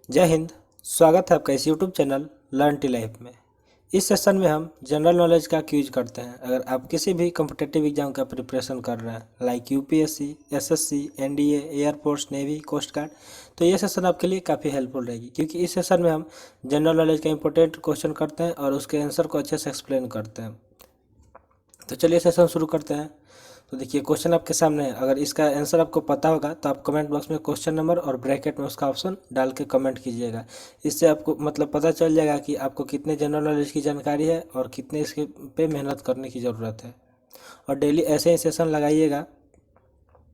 जय हिंद। स्वागत है आपका इस YouTube channel learn tea life में। इस सेशन में हम जनरल नॉलेज का क्यूज करते हैं। अगर आप किसी भी कॉम्पिटिटिव एग्जाम का प्रिपरेशन कर रहे हैं like UPSC, SSC, NDA, air force, navy, coast guard, तो ये सेशन आपके लिए काफ़ी हेल्पफुल रहेगी, क्योंकि इस सेशन में हम जनरल नॉलेज का इंपॉर्टेंट क्वेश्चन करते हैं और उसके आंसर को अच्छे से एक्सप्लेन करते हैं। तो चलिए सेशन शुरू करते हैं। तो देखिए क्वेश्चन आपके सामने है। अगर इसका आंसर आपको पता होगा तो आप कमेंट बॉक्स में क्वेश्चन नंबर और ब्रैकेट में उसका ऑप्शन डाल के कमेंट कीजिएगा। इससे आपको मतलब पता चल जाएगा कि आपको कितने जनरल नॉलेज की जानकारी है और कितने इसके पे मेहनत करने की ज़रूरत है। और डेली ऐसे ही सेशन लगाइएगा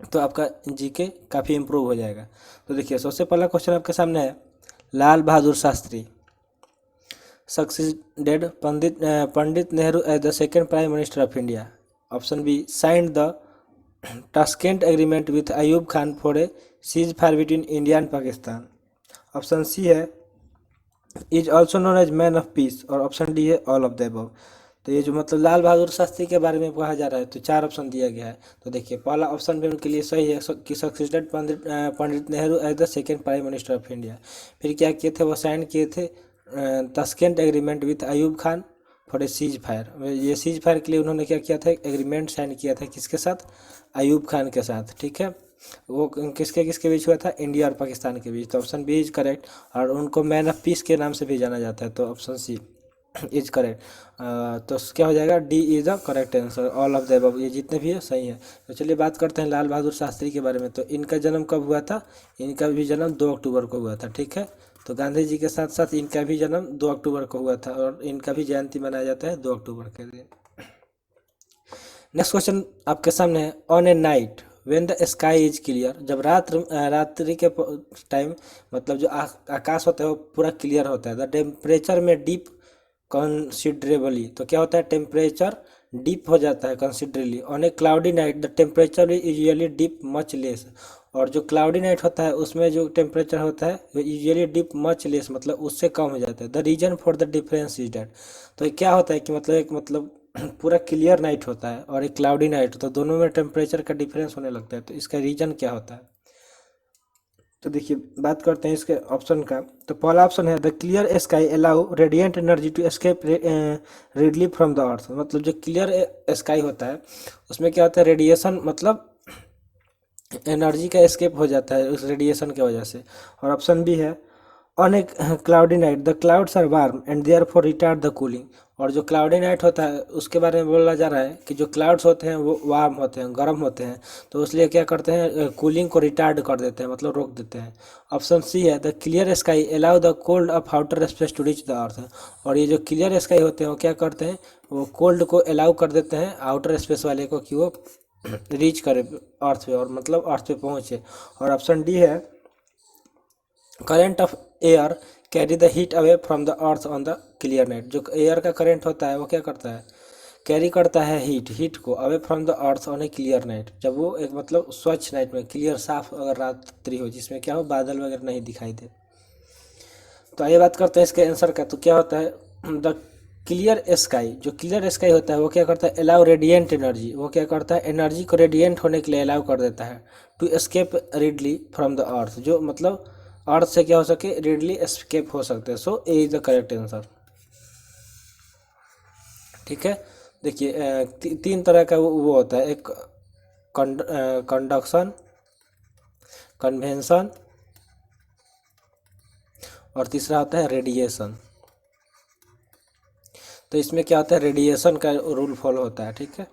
तो आपका जीके काफ़ी इम्प्रूव हो जाएगा। तो देखिए सबसे पहला क्वेश्चन आपके सामने है, Lal Bahadur Shastri succeeded Pandit Nehru as the second prime minister of India. Option B, signed the Tashkent agreement with Ayub Khan for a cease fire between India and Pakistan. Option C है, is also known as man of peace. और option D है, all of the above. तो ये जो मतलब लाल बहादुर शास्त्री के बारे में कहा जा रहा है, तो चार ऑप्शन दिया गया है। तो देखिए पहला ऑप्शन भी उनके लिए सही है कि succeeded Pandit Nehru as the second prime minister of India. फिर क्या किए थे, वो साइन किए थे Tashkent agreement with Ayub Khan for a seize fire. ये सीज फायर के लिए उन्होंने क्या किया था, एग्रीमेंट साइन किया था किसके साथ, अयूब खान के साथ। ठीक है, वो किसके किसके बीच हुआ था, इंडिया और पाकिस्तान के बीच। तो ऑप्शन बी इज करेक्ट। और उनको मैन ऑफ पीस के नाम से भी जाना जाता है, तो ऑप्शन सी इज करेक्ट। तो क्या हो जाएगा, D is the correct answer, all of the above. ये जितने भी है सही है। तो चलिए बात करते हैं लाल बहादुर शास्त्री के बारे में। तो इनका जन्म कब हुआ था, इनका भी जन्म 2 अक्टूबर को हुआ था। ठीक है, तो गांधी जी के साथ साथ इनका भी जन्म 2 अक्टूबर को हुआ था और इनका भी जयंती मनाया जाता है 2 अक्टूबर के दिन। नेक्स्ट क्वेश्चन आपके सामने है, on A night when the sky is clear. जब रात्रि के टाइम मतलब जो आकाश होता है वो पूरा क्लियर होता है। द टेम्परेचर में डीप कंसिडरेबली। तो क्या होता है, टेम्परेचर डीप हो जाता है considerably. On a cloudy night the temperature is usually deep much less. और जो क्लाउडी नाइट होता है उसमें जो टेम्परेचर होता है वो यूजुअली डीप मच लेस, मतलब उससे कम हो जाता है। The reason for the difference is that. तो क्या होता है कि मतलब एक मतलब पूरा क्लियर नाइट होता है और एक क्लाउडी नाइट होता है, दोनों में टेम्परेचर का डिफरेंस होने लगता है। तो इसका रीजन क्या होता है, तो देखिए बात करते हैं इसके ऑप्शन का। तो पहला ऑप्शन है, the clear sky allow radiant energy to escape readily from the earth. मतलब जो क्लियर स्काई होता है उसमें क्या होता है, रेडिएशन मतलब एनर्जी का एस्केप हो जाता है उस रेडिएशन की वजह से। और ऑप्शन बी है, on a cloudy night the clouds are warm and therefore retard the cooling. और जो क्लाउडी नाइट होता है उसके बारे में बोला जा रहा है कि जो क्लाउड्स होते हैं वो वार्म होते हैं, गर्म होते हैं, तो इसलिए क्या करते हैं, कूलिंग को रिटार्ड कर देते हैं, मतलब रोक देते हैं। ऑप्शन सी है, the clear sky allow the cold of outer space to reach the earth. और ये जो क्लियर स्काई होते हैं वो क्या करते हैं, वो कोल्ड को अलाउ कर देते हैं आउटर स्पेस वाले को कि वो रीच करे अर्थ पे, और मतलब अर्थ पे पहुंचे। और ऑप्शन डी है, current of air carry the heat away from the earth on the clear night. जो एयर का करंट होता है वो क्या करता है, कैरी करता है हीट को away from the earth on A clear night. जब वो एक मतलब स्वच्छ नाइट में, क्लियर साफ अगर रात्रि हो जिसमें क्या हो, बादल वगैरह नहीं दिखाई दे। तो आइए बात करते हैं इसके आंसर का। तो क्या होता है, द क्लियर स्काई, जो क्लियर स्काई होता है वो क्या करता है, अलाउ रेडिएंट एनर्जी। वो क्या करता है, एनर्जी को रेडिएंट होने के लिए अलाउ कर देता है to escape readily from the earth. जो मतलब अर्थ से क्या हो सके, रेडली एस्केप हो सकते हैं। सो ए इज द करेक्ट आंसर। ठीक है, देखिए तीन तरह का वो होता है, एक कंडक्शन, कन्वेंशन और तीसरा होता है रेडिएशन। तो इसमें क्या होता है, रेडिएशन का रूल फॉलो होता है। ठीक है,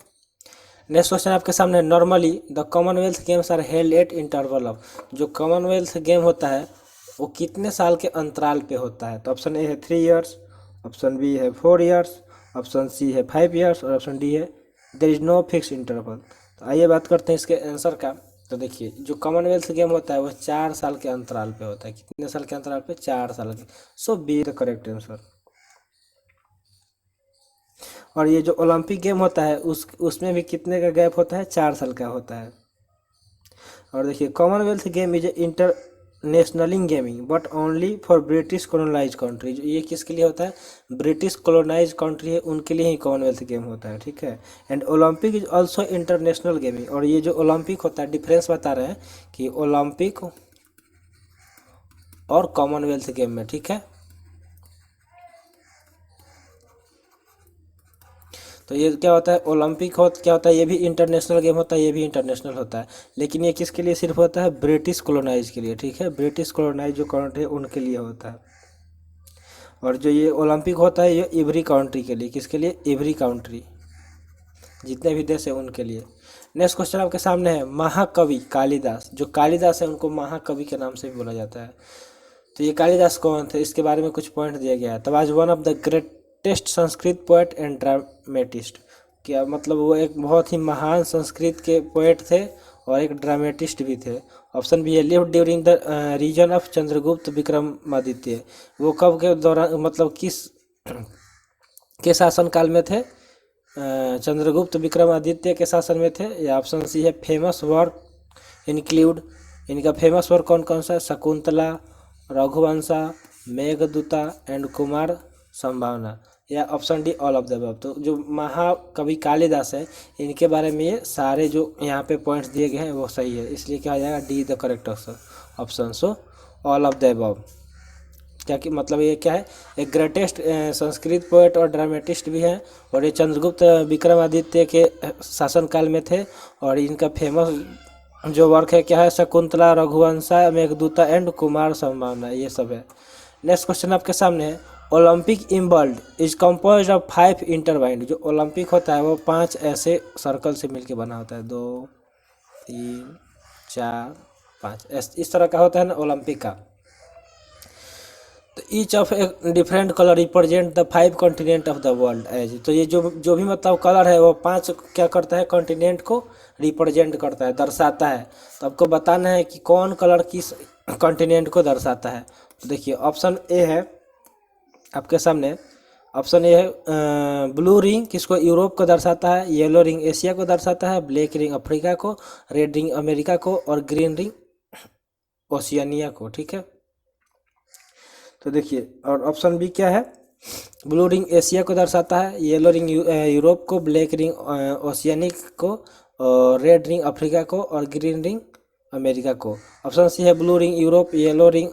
नेक्स्ट क्वेश्चन आपके सामने, normally the Commonwealth Games are held at interval of. जो कॉमनवेल्थ गेम होता है वो कितने साल के अंतराल पे होता है। तो ऑप्शन ए है 3 ईयर्स, ऑप्शन बी है 4 ईयर्स, ऑप्शन सी है 5 ईयर्स और ऑप्शन डी है there is no fix interval. तो आइए बात करते हैं इसके आंसर का। तो देखिए जो कॉमनवेल्थ गेम होता है वो 4 साल के अंतराल पे होता है। कितने साल के अंतराल पे, 4 साल के। सो बी द करेक्ट आंसर। और ये जो ओलंपिक गेम होता है उसमें भी कितने का गैप होता है, 4 साल का होता है। और देखिए Commonwealth game is international gaming but only for British colonise country. ये किसके लिए होता है, ब्रिटिश कॉलोनाइज कंट्री है उनके लिए ही कॉमनवेल्थ गेम होता है। ठीक है, and Olympic is also international gaming. और ये जो ओलंपिक होता है, डिफरेंस बता रहे हैं कि ओलंपिक और कॉमनवेल्थ गेम में, ठीक है। तो ये क्या होता है, ओलंपिक क्या होता है, ये भी इंटरनेशनल गेम होता है, ये भी इंटरनेशनल होता है, लेकिन ये किसके लिए सिर्फ होता है, ब्रिटिश कॉलोनाइज के लिए, ठीक है, ब्रिटिश कॉलोनाइज जो कंट्री है उनके लिए होता है। और जो ये ओलंपिक होता है ये एवरी कंट्री के लिए, किसके लिए, एवरी कंट्री, जितने भी देश है उनके लिए। नेक्स्ट क्वेश्चन आपके सामने है, महाकवि कालिदास, जो कालिदास है उनको महाकवि के नाम से भी बोला जाता है। तो ये कालिदास कौन थे, इसके बारे में कुछ पॉइंट दिया गया है। तब आज one of the greatest Sanskrit poet and dramatist, क्या मतलब वो एक बहुत ही महान संस्कृत के पोएट थे और एक ड्रामेटिस्ट भी थे। ऑप्शन बी है, live during the region of Chandragupta Vikramaditya, वो कब के दौरान, मतलब किस के शासन काल में थे, चंद्रगुप्त विक्रमादित्य के शासन में थे। या ऑप्शन सी है, फेमस वर्क इंक्लूड, इनका फेमस वर्क कौन कौन सा है, शकुंतला, रघुवंशा, मेघदूता एंड कुमार संभावना। या option D, all of the above. तो जो महाकवि कालिदास है इनके बारे में ये सारे जो यहाँ पे पॉइंट्स दिए गए हैं वो सही है, इसलिए क्या हो जाएगा, D the correct option. So all of the above. क्या कि मतलब ये क्या है, एक ग्रेटेस्ट संस्कृत पोएट और ड्रामेटिस्ट भी हैं, और ये चंद्रगुप्त विक्रमादित्य के शासनकाल में थे, और इनका फेमस जो वर्क है क्या है, शकुंतला, रघुवंशा, मेघदूता एंड कुमार संभावना, ये सब है। नेक्स्ट क्वेश्चन आपके सामने है, Olympic emblem is compose of 5 intertwined, जो ओलंपिक होता है वो 5 ऐसे सर्कल से मिलके बना होता है, 2 3 4 5, इस तरह का होता है ना ओलंपिक का। तो each of a different colour represent the 5 continent of the world as, तो ये जो भी मतलब कलर है वो 5 क्या करता है, कॉन्टिनेंट को रिप्रेजेंट करता है, दर्शाता है। तो आपको बताना है कि कौन कलर किस कॉन्टिनेंट को दर्शाता है। तो देखिए ऑप्शन ए है आपके सामने, ऑप्शन ए है, ब्लू रिंग किसको, यूरोप को दर्शाता है, येलो रिंग एशिया को दर्शाता है, ब्लैक रिंग अफ्रीका को, रेड रिंग अमेरिका को, और ग्रीन रिंग ओशियानिया को, ठीक है। तो देखिए, और ऑप्शन बी क्या है, ब्लू रिंग एशिया को दर्शाता है, येलो रिंग यूरोप को, ब्लैक रिंग ओशियानिक को, और रेड रिंग अफ्रीका को, और ग्रीन रिंग अमेरिका को। ऑप्शन सी है, blue ring Europe, yellow ring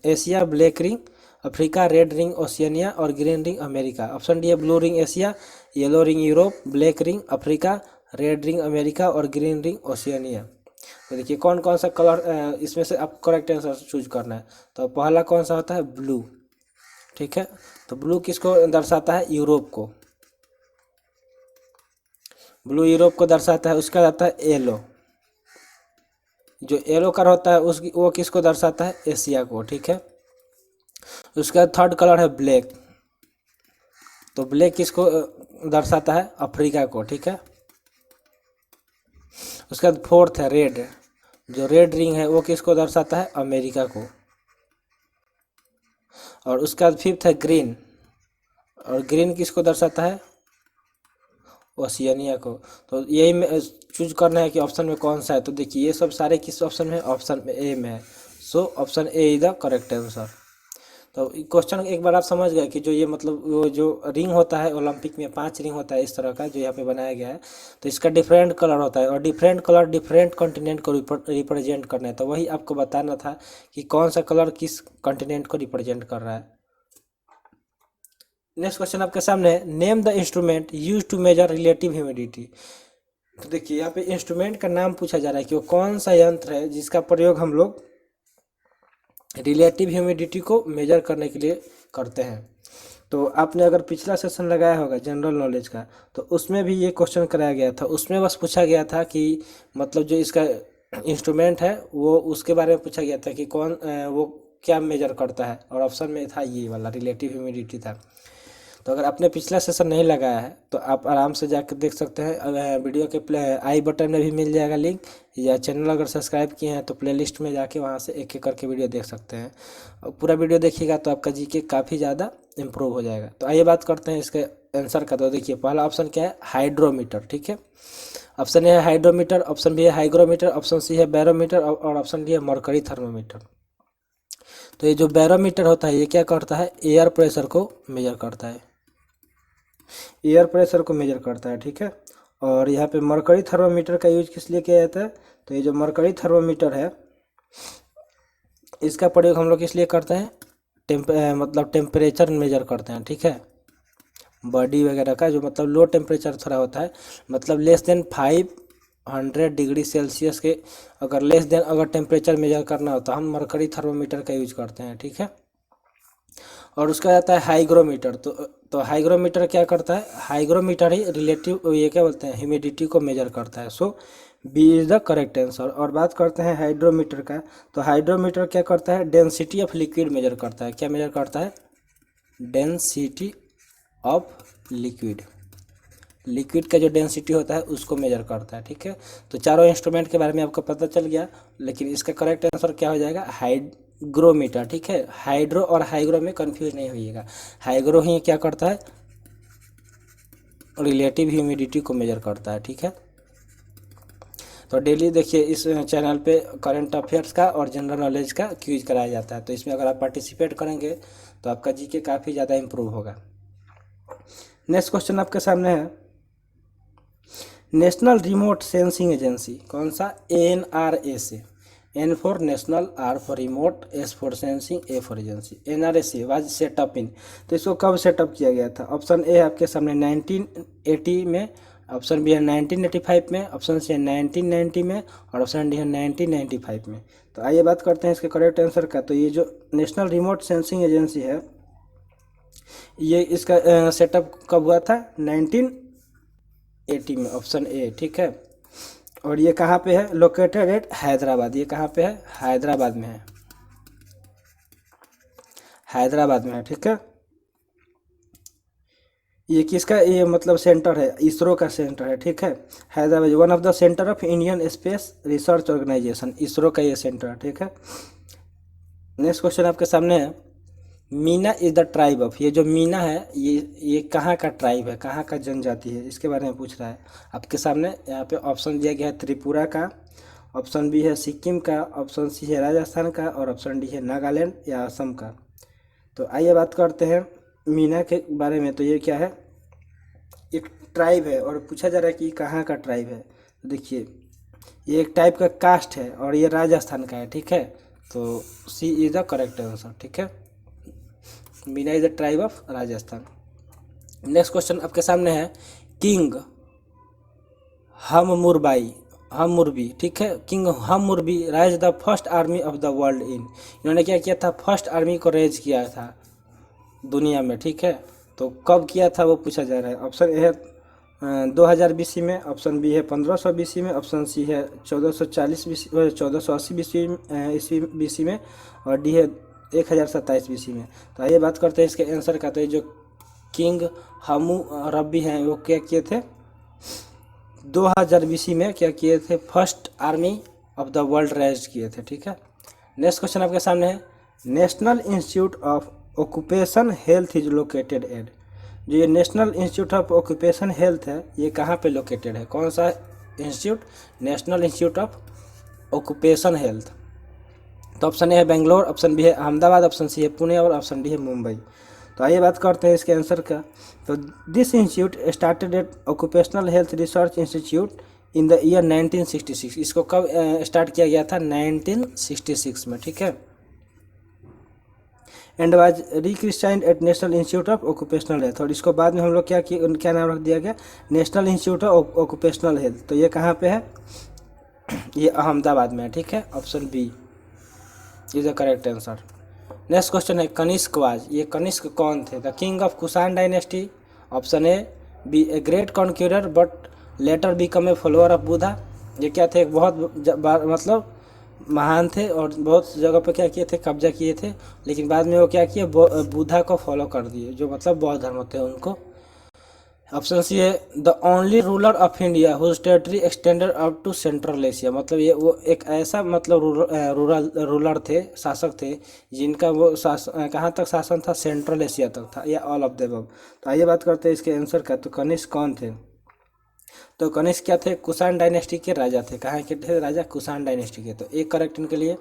Asia, black ring Africa, red ring Oceania और green ring America. Option D है, blue ring Asia, yellow ring Europe, black ring Africa, red ring America और green ring Oceania. तो देखिए कौन कौन सा colour इसमें से आपको करेक्ट आंसर चूज करना है। तो पहला कौन सा होता है, ब्लू, ठीक है। तो ब्लू किसको दर्शाता है, यूरोप को, ब्लू यूरोप को दर्शाता है। उसका आता है येलो, जो येलो कलर होता है उसकी वो किसको दर्शाता है, एशिया को, ठीक है। उसका थर्ड कलर है ब्लैक, तो ब्लैक किसको दर्शाता है, अफ्रीका को, ठीक है। उसका फोर्थ है रेड, जो रेड रिंग है वो किसको दर्शाता है, अमेरिका को। और उसका फिफ्थ है ग्रीन, और ग्रीन किसको दर्शाता है, ओशियानिया को। तो यही चूज करना है कि ऑप्शन में कौन सा है। तो देखिए ये सब सारे किस ऑप्शन में, ऑप्शन में ए में है। So option A is the correct answer. तो क्वेश्चन एक बार आप समझ गए कि जो ये मतलब वो जो रिंग होता है ओलंपिक में 5 रिंग होता है इस तरह का जो यहाँ पे बनाया गया है, तो इसका डिफरेंट कलर होता है, और डिफरेंट कलर डिफरेंट कॉन्टिनेंट को रिप्रेजेंट करना है। तो वही आपको बताना था कि कौन सा कलर किस कॉन्टिनेंट को रिप्रेजेंट कर रहा है। नेक्स्ट क्वेश्चन आपके सामने है, name the instrument use to measure relative humidity. तो देखिए यहाँ पे इंस्ट्रूमेंट का नाम पूछा जा रहा है कि वो कौन सा यंत्र है जिसका प्रयोग हम लोग रिलेटिव ह्यूमिडिटी को मेजर करने के लिए करते हैं। तो आपने अगर पिछला सेशन लगाया होगा जनरल नॉलेज का, तो उसमें भी ये क्वेश्चन कराया गया था। उसमें बस पूछा गया था कि मतलब जो इसका इंस्ट्रूमेंट है वो उसके बारे में पूछा गया था कि कौन वो क्या मेजर करता है, और ऑप्शन में था ये वाला रिलेटिव ह्यूमिडिटी था। तो अगर आपने पिछला सेशन नहीं लगाया है तो आप आराम से जाकर देख सकते हैं, वीडियो के आई बटन में भी मिल जाएगा लिंक, या चैनल अगर सब्सक्राइब किए हैं तो प्लेलिस्ट में जाके वहाँ से एक एक करके वीडियो देख सकते हैं। और पूरा वीडियो देखिएगा तो आपका जीके काफ़ी ज़्यादा इम्प्रूव हो जाएगा। तो आइए बात करते हैं इसके आंसर का। तो देखिए पहला ऑप्शन क्या है, हाइड्रोमीटर, ठीक है। ऑप्शन ए है हाइड्रोमीटर, ऑप्शन बी है हाइग्रोमीटर, ऑप्शन सी है बैरोमीटर, और ऑप्शन डी है मरकरी थर्मोमीटर। तो ये जो बैरोमीटर होता है ये क्या करता है, एयर प्रेशर को मेजर करता है, एयर प्रेशर को मेजर करता है, ठीक है। और यहाँ पे मरकरी थर्मोमीटर का यूज किस लिए किया जाता है, तो ये जो मरकरी थर्मोमीटर है इसका प्रयोग हम लोग इसलिए करते हैं मतलब टेम्परेचर मेजर करते हैं, ठीक है, बॉडी वगैरह का जो मतलब लो टेम्परेचर थोड़ा होता है, मतलब लेस देन 500 डिग्री सेल्सियस के अगर लेस देन अगर टेम्परेचर मेजर करना हो तो हम मरकरी थर्मोमीटर का यूज करते हैं, ठीक है। और उसका आता है हाइग्रोमीटर। तो हाइग्रोमीटर क्या करता है, हाइग्रोमीटर ही रिलेटिव ये क्या बोलते हैं ह्यूमिडिटी को मेजर करता है। So B is the correct answer. और बात करते हैं हाइड्रोमीटर का, तो हाइड्रोमीटर क्या करता है, डेंसिटी ऑफ लिक्विड मेजर करता है। क्या मेजर करता है, डेंसिटी ऑफ लिक्विड, लिक्विड का जो डेंसिटी होता है उसको मेजर करता है, ठीक है। तो चारों इंस्ट्रूमेंट के बारे में आपको पता चल गया, लेकिन इसका करेक्ट आंसर क्या हो जाएगा, हाइग्रोमीटर, ठीक है। हाइड्रो और हाइग्रो में कंफ्यूज नहीं होइएगा, हाइग्रो ही क्या करता है, रिलेटिव ह्यूमिडिटी को मेजर करता है, ठीक है। तो डेली देखिए इस चैनल पे करंट अफेयर्स का और जनरल नॉलेज का क्विज कराया जाता है, तो इसमें अगर आप पार्टिसिपेट करेंगे तो आपका जीके काफ़ी ज़्यादा इम्प्रूव होगा। नेक्स्ट क्वेश्चन आपके सामने है, नेशनल रिमोट सेंसिंग एजेंसी कौन सा, NRSA, N for national, R for remote, S for sensing, A for agency. NRSA was setup in, तो इसको कब सेटअप किया गया था, ऑप्शन ए है आपके सामने 1980 में, ऑप्शन बी है 1985 में, ऑप्शन सी है 1990 में, और ऑप्शन डी है 1995 में। तो आइए बात करते हैं इसके करेक्ट आंसर का। तो ये जो नेशनल रिमोट सेंसिंग एजेंसी है, ये इसका सेटअप कब हुआ था, 1980 में, ऑप्शन ए, ठीक है। और ये कहाँ पे है, लोकेटेड एट हैदराबाद, ये कहाँ पे है, हैदराबाद में है, हैदराबाद में है, ठीक है। ये किसका, ये मतलब सेंटर है, इसरो का सेंटर है, ठीक है। Hyderabad one of the centre of Indian Space Research Organisation, ISRO का ये सेंटर है, ठीक है। नेक्स्ट क्वेश्चन आपके सामने है, Meena is the tribe of, ये जो मीना है ये कहाँ का ट्राइब है, कहाँ का जनजाति है, इसके बारे में पूछ रहा है आपके सामने। यहाँ पे ऑप्शन दिया गया है त्रिपुरा का, ऑप्शन बी है सिक्किम का, ऑप्शन सी है राजस्थान का, और ऑप्शन डी है नागालैंड या असम का। तो आइए बात करते हैं मीना के बारे में। तो ये क्या है, एक ट्राइब है और पूछा जा रहा है कि कहाँ का ट्राइब है। तो देखिए ये एक टाइप का कास्ट है और ये राजस्थान का है, ठीक है। तो C is the correct answer, ठीक है। Meena is the tribe of Rajasthan. Next question आपके सामने है, किंग हममुरबी, ठीक है, king Hammurabi raise the first army of the world in, इन्होंने क्या किया था, फर्स्ट आर्मी को रेज किया था दुनिया में, ठीक है। तो कब किया था वो पूछा जा रहा है। ऑप्शन ए है 2000 BC में, ऑप्शन बी है 1500 BC में, ऑप्शन सी है 1440 BC 1480 BC में, और डी है 1027 BC में। तो आइए बात करते हैं इसके आंसर का। तो ये जो किंग हममुरबी हैं वो क्या किए थे, 2000 BC में क्या किए थे, first army of the world raise किए थे, ठीक है। नेक्स्ट क्वेश्चन आपके सामने है, National institute of Occupation Health is located at, जो ये National institute of Occupation Health है ये कहाँ पे लोकेटेड है, कौन सा institute, National institute of Occupation Health. तो ऑप्शन ए है बेंगलोर, ऑप्शन बी है अहमदाबाद, ऑप्शन सी है पुणे, और ऑप्शन डी है मुंबई। तो आइए बात करते हैं इसके आंसर का। तो this institute started at occupational health research institute in the year 1966, इसको कब स्टार्ट किया गया था, 1966 में, ठीक है। And was rechristened at national institute of occupational health, और इसको बाद में हम लोग क्या नाम रख दिया गया, national institute of occupational health. तो ये कहाँ पे है, ये अहमदाबाद में है, ठीक है। Option B is the correct answer. Next question है, कनिष्क वाज, ये कनिष्क कौन थे, the king of Kushan dynasty, option A be a great conqueror but later become a follower of Buddha, ये क्या थे, एक बहुत मतलब महान थे और बहुत जगह पर क्या किए थे, कब्जा किए थे, लेकिन बाद में वो क्या किए, बुद्धा को फॉलो कर दिए, जो मतलब बौद्ध धर्म होते हैं उनको। ऑप्शन सी है the only ruler of India whose territory extended up to Central Asia, मतलब ये वो एक ऐसा मतलब रूलर थे, शासक थे, जिनका वो कहाँ तक शासन था, सेंट्रल एशिया तक था, या ऑल ऑफ द अबव। तो आइए बात करते हैं इसके आंसर का। तो कनिष्क कौन थे, तो कनिष्क क्या थे, कुषाण डायनेस्टी के राजा थे, कहाँ के थे राजा, कुषाण डायनेस्टी के। तो एक करेक्ट इनके लिए,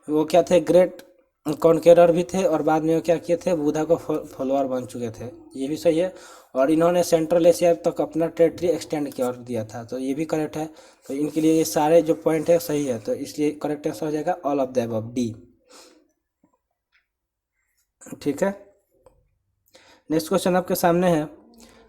वो क्या थे, ग्रेट कॉन्केरर भी थे, और बाद में वो क्या किए थे, बुद्धा को फॉलोअर बन चुके थे, ये भी सही है। और इन्होंने सेंट्रल एशिया तक अपना टेरिटरी एक्सटेंड कर दिया था, तो ये भी करेक्ट है। तो इनके लिए ये सारे जो पॉइंट है सही है, तो इसलिए करेक्ट आंसर हो जाएगा all of the above, D. ठीक है। नेक्स्ट क्वेश्चन आपके सामने है,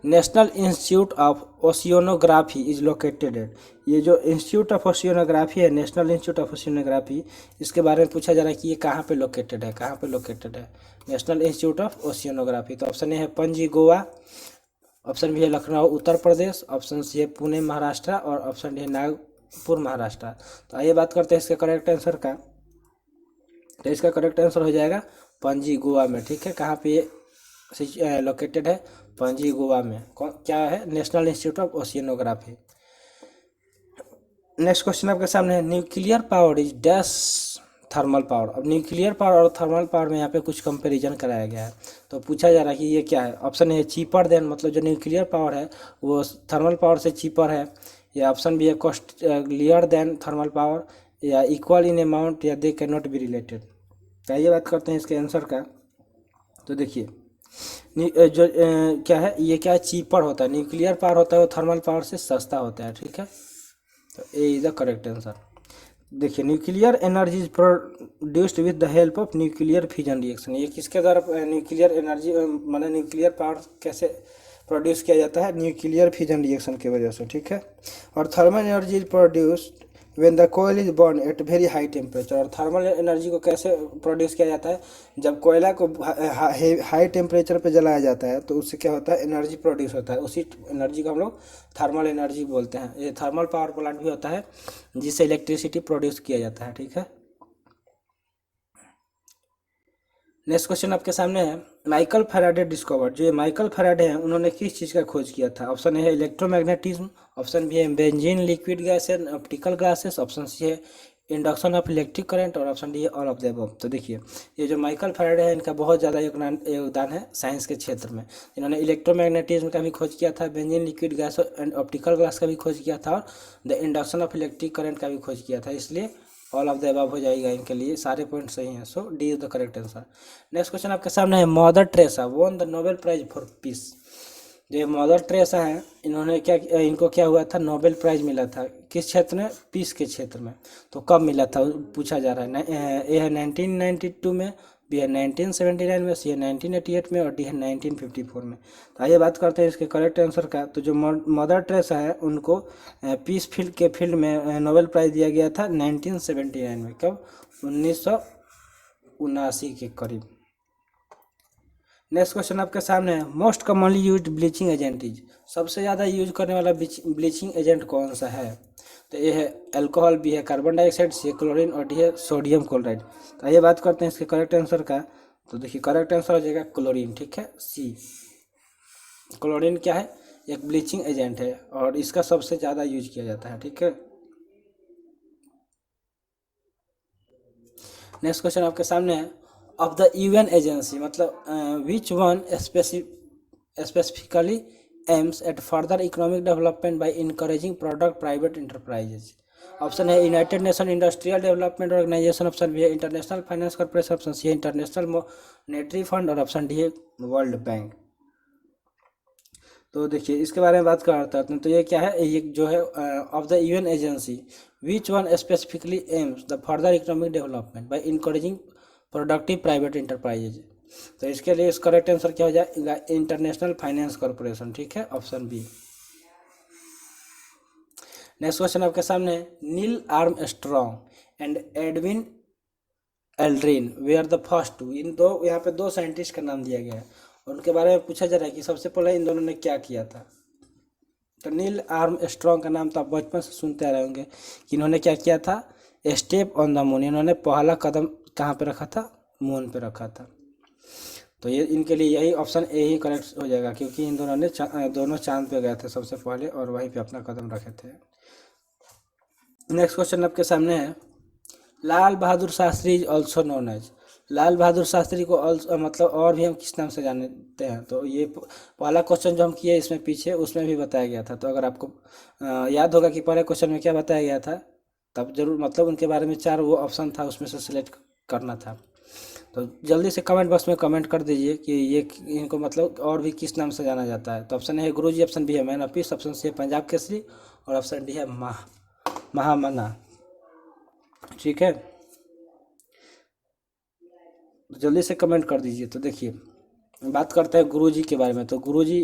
National institute of ओशियोनोग्राफी is located eight. ये जो इंस्टीट्यूट ऑफ ओशियोनोग्राफी है, नेशनल इंस्टीट्यूट ऑफ ओशियोनोग्राफी, इसके बारे में पूछा जा रहा है कि ये कहाँ पे लोकेटेड है, कहाँ पे लोकेटेड है नेशनल इंस्टीट्यूट ऑफ ओशियोनोग्राफी। तो ऑप्शन ए है पणजी गोवा, ऑप्शन बी है लखनऊ उत्तर प्रदेश, ऑप्शन सी है पुणे महाराष्ट्र, और ऑप्शन डी है नागपुर महाराष्ट्र। तो आइए बात करते हैं इसके करेक्ट आंसर का। तो इसका करेक्ट आंसर हो जाएगा पणजी गोवा में। ठीक है, कहाँ पे ये लोकेटेड है? पणजी गोवा में। क्या है? National institute of ओशियोनोग्राफी। Next question आपके सामने है, nuclear power is dash thermal power. अब न्यूक्लियर पावर और थर्मल पावर में यहाँ पे कुछ कंपैरिजन कराया गया है। तो पूछा जा रहा है कि ये क्या है। ऑप्शन है चीपर देन, मतलब जो न्यूक्लियर पावर है वो थर्मल पावर से चीपर है, या ऑप्शन बी है कॉस्टलियर देन थर्मल पावर, या इक्वल इन अमाउंट, या they can not be related. तो आइए बात करते हैं इसके आंसर का। तो देखिए जो क्या है, ये क्या है, चीपर होता है। न्यूक्लियर पावर होता है वो थर्मल पावर से सस्ता होता है। ठीक है, तो ए इज द करेक्ट आंसर। देखिए nuclear energy is produced with the help of nuclear fusion reaction. ये किसके द्वारा न्यूक्लियर एनर्जी मतलब न्यूक्लियर पावर कैसे प्रोड्यूस किया जाता है? न्यूक्लियर फ्यूजन रिएक्शन की वजह से। ठीक है, और thermal energy is produced when the coal is burn at very high temperature. और थर्मल एनर्जी को कैसे प्रोड्यूस किया जाता है? जब कोयला को हाई टेम्परेचर पे जलाया जाता है तो उससे क्या होता है, एनर्जी प्रोड्यूस होता है। उसी एनर्जी को हम लोग थर्मल एनर्जी बोलते हैं। ये थर्मल पावर प्लांट भी होता है जिससे इलेक्ट्रिसिटी प्रोड्यूस किया जाता है। ठीक है, नेक्स्ट क्वेश्चन आपके सामने है, माइकल फैराडे डिस्कवर्ड। जो ये माइकल फैराडे हैं उन्होंने किस चीज़ का खोज किया था? ऑप्शन ए है इलेक्ट्रोमैग्नेटिज्म, ऑप्शन बी है benzene liquid gas and optical glasses, option C है इंडक्शन ऑफ इलेक्ट्रिक करंट, और ऑप्शन डी है ऑल ऑफ द अबव। तो देखिए ये जो माइकल फैराडे है इनका बहुत ज़्यादा योगदान है साइंस के क्षेत्र में। इन्होंने इलेक्ट्रोमैग्नेटिज्म का भी खोज किया था, benzene liquid gas and optical glass का भी खोज किया था, और the induction of electric current का भी खोज किया था। इसलिए ऑल ऑफ द अबव हो जाएगा इनके लिए, सारे पॉइंट सही हैं। So D is the correct answer. Next question आपके सामने है, mother Teresa won the Nobel prize for peace. जो मदर टेरेसा हैं इन्होंने क्या, इनको क्या हुआ था, नोबेल प्राइज मिला था किस क्षेत्र में? पीस के क्षेत्र में। तो कब मिला था पूछा जा रहा है। ए है 1992 में, बी है 1979 में, सी है 1988 में, और डी है 1954 में। तो आइए बात करते हैं इसके करेक्ट आंसर का। तो जो मदर टेरेसा है उनको पीस फील्ड में नोबेल प्राइज दिया गया था 1979 में। कब? 1979 के करीब। नेक्स्ट क्वेश्चन आपके सामने है, most commonly used bleaching agent is. सबसे ज़्यादा यूज करने वाला ब्लीचिंग एजेंट कौन सा है? तो ए है अल्कोहल, बी है कार्बन डाइऑक्साइड, सी है क्लोरीन, और डी है सोडियम क्लोराइड। तो आइए बात करते हैं इसके करेक्ट आंसर का। तो देखिए करेक्ट आंसर हो जाएगा क्लोरीन। ठीक है, सी। क्लोरीन क्या है? एक ब्लीचिंग एजेंट है और इसका सबसे ज़्यादा यूज किया जाता है। ठीक है, नेक्स्ट क्वेश्चन आपके सामने है, ऑफ द यूएन एजेंसी, मतलब which one specifically aims at further economic development by encouraging product private enterprises. Option है united nation industrial development organisation, option B है international finance corporation, option C है international monetary fund, और option D है world bank. तो देखिए इसके बारे में बात करते हैं। तो ये क्या है, ये जो है of the UN agency which one specifically AIIMS the further economic development by encouraging productive private enterprises. तो इसके लिए इस करेक्ट आंसर क्या हो जाएगा, इंटरनेशनल फाइनेंस कॉर्पोरेशन। ठीक है, ऑप्शन बी। नेक्स्ट क्वेश्चन आपके सामने है, Neil Armstrong and Edwin Aldrin were the first two. इन दो, यहाँ पे दो साइंटिस्ट का नाम दिया गया है और उनके बारे में पूछा जा रहा है कि सबसे पहले इन दोनों ने क्या किया था। तो नील आर्मस्ट्रॉन्ग का नाम तो आप बचपन से सुनते आ रहे होंगे कि इन्होंने क्या किया था, स्टेप ऑन द मून। इन्होंने पहला कदम कहाँ पे रखा था? मून पे रखा था। तो ये इनके लिए यही ऑप्शन ए ही करेक्ट हो जाएगा, क्योंकि इन दोनों ने दोनों चांद पे गए थे सबसे पहले और वहीं पे अपना कदम रखे थे। नेक्स्ट क्वेश्चन आपके सामने है, Lal Bahadur Shastri is also known as. Lal Bahadur Shastri को मतलब और भी हम किस नाम से जानते हैं? तो ये पहला क्वेश्चन जो हम किए इसमें पीछे उसमें भी बताया गया था। तो अगर आपको याद होगा कि पहले क्वेश्चन में क्या बताया गया था, तब जरूर मतलब उनके बारे में 4 वो ऑप्शन था उसमें से सिलेक्ट करना था। तो जल्दी से कमेंट बॉक्स में कमेंट कर दीजिए कि ये इनको मतलब और भी किस नाम से जाना जाता है। तो ऑप्शन ए है गुरुजी, ऑप्शन बी है man of peace, option C है पंजाब केसरी, और ऑप्शन डी है महामना। ठीक है, तो जल्दी से कमेंट कर दीजिए। तो देखिए, बात करते हैं गुरुजी के बारे में। तो गुरुजी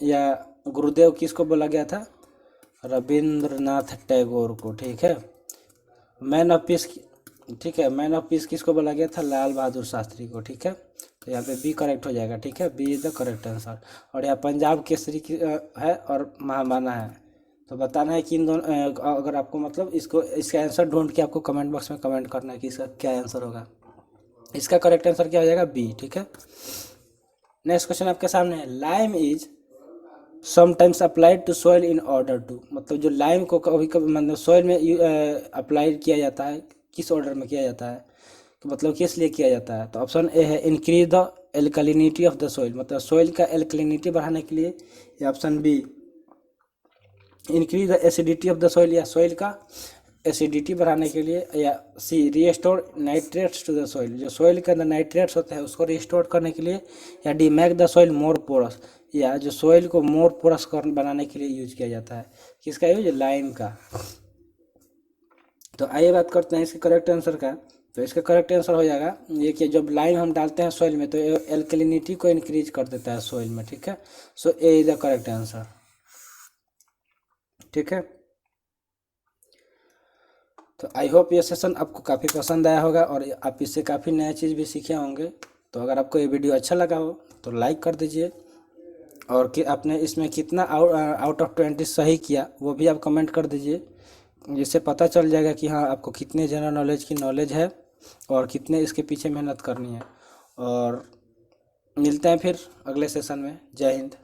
या गुरुदेव किसको बोला गया था? रविंद्रनाथ टैगोर को, ठीक है। मैन ऑफ पीस, ठीक है, मैन ऑफ पीस किसको बोला गया था? लाल बहादुर शास्त्री को, ठीक है। तो यहाँ पे बी करेक्ट हो जाएगा, ठीक है, B is the correct answer. और यहाँ पंजाब केसरी है और महामाना है। तो बताना है कि इन दोनों, अगर आपको मतलब इसको, इसका आंसर ढूंढ के आपको कमेंट बॉक्स में कमेंट करना है कि इसका क्या आंसर होगा। इसका करेक्ट आंसर क्या हो जाएगा? बी, ठीक है। नेक्स्ट क्वेश्चन आपके सामने है, lime is sometimes applied to soil in order to, मतलब जो लाइम को कभी कभी मतलब सॉइल में अप्लाइड किया जाता है, किस ऑर्डर में किया जाता है, तो मतलब किस लिए किया जाता है? तो ऑप्शन ए है increase the alkalinity of the soil, मतलब सॉइल का एल्कलिनिटी बढ़ाने के लिए, या option B increase the acidity of the soil, या सॉइल का एसिडिटी बढ़ाने के लिए, या C restore nitrates to the soil, जो सॉइल के अंदर नाइट्रेट्स होते हैं उसको रिस्टोर करने के लिए, या D make the soil more porous, या जो सॉइल को मोर पोरस बनाने के लिए यूज किया जाता है। किसका यूज? लाइम का। तो आइए बात करते हैं इसके करेक्ट आंसर का। तो इसका करेक्ट आंसर हो जाएगा ये कि जब लाइम हम डालते हैं सॉइल में तो एल्कलिनिटी को इंक्रीज कर देता है सॉइल में, ठीक है। सो ए इज द करेक्ट आंसर, ठीक है। तो आई होप ये सेशन आपको काफ़ी पसंद आया होगा और आप इससे काफ़ी नया चीज़ भी सीखे होंगे। तो अगर आपको ये वीडियो अच्छा लगा हो तो लाइक कर दीजिए, और कि आपने इसमें कितना आउट ऑफ 20 सही किया वो भी आप कमेंट कर दीजिए, जिससे पता चल जाएगा कि हाँ आपको कितने जनरल नॉलेज की नॉलेज है और कितने इसके पीछे मेहनत करनी है। और मिलते हैं फिर अगले सेशन में। जय हिंद।